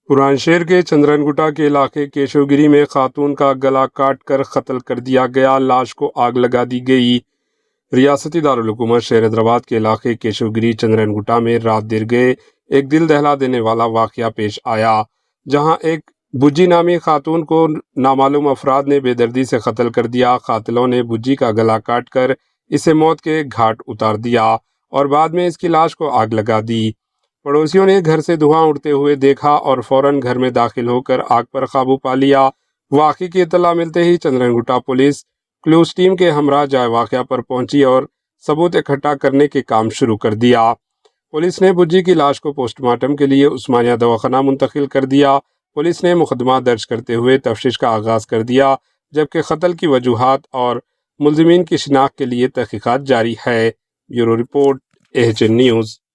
پران شہر کے چندرن گٹا کے علاقے کیشوگری میں خاتون کا گلا کاٹ کر قتل کر دیا گیا، لاش کو آگ لگا دی گئی۔ ریاستی دارالحکومت شہر حیدرآباد کے علاقے کیشوگری چندرن گٹا میں رات دیر گئے ایک دل دہلا دینے والا واقعہ پیش آیا، جہاں ایک بجی نامی خاتون کو نامعلوم افراد نے بے دردی سے قتل کر دیا۔ قاتلوں نے بجی کا گلا کاٹ کر اسے موت کے گھاٹ اتار دیا اور بعد میں اس کی لاش کو آگ لگا دی۔ پڑوسیوں نے گھر سے دھواں اڑتے ہوئے دیکھا اور فوراً گھر میں داخل ہو کر آگ پر قابو پا لیا۔ واقعے کی اطلاع ملتے ہی چندرن گٹا پولیس کلوز ٹیم کے ہمراہ جائے واقعہ پر پہنچی اور ثبوت اکٹھا کرنے کے کام شروع کر دیا۔ پولیس نے بجی کی لاش کو پوسٹ مارٹم کے لیے عثمانیہ دواخانہ منتقل کر دیا۔ پولیس نے مقدمہ درج کرتے ہوئے تفتیش کا آغاز کر دیا، جبکہ قتل کی وجوہات اور ملزمین کی شناخت کے لیے تحقیقات جاری ہے۔ Bureau report, AHN news.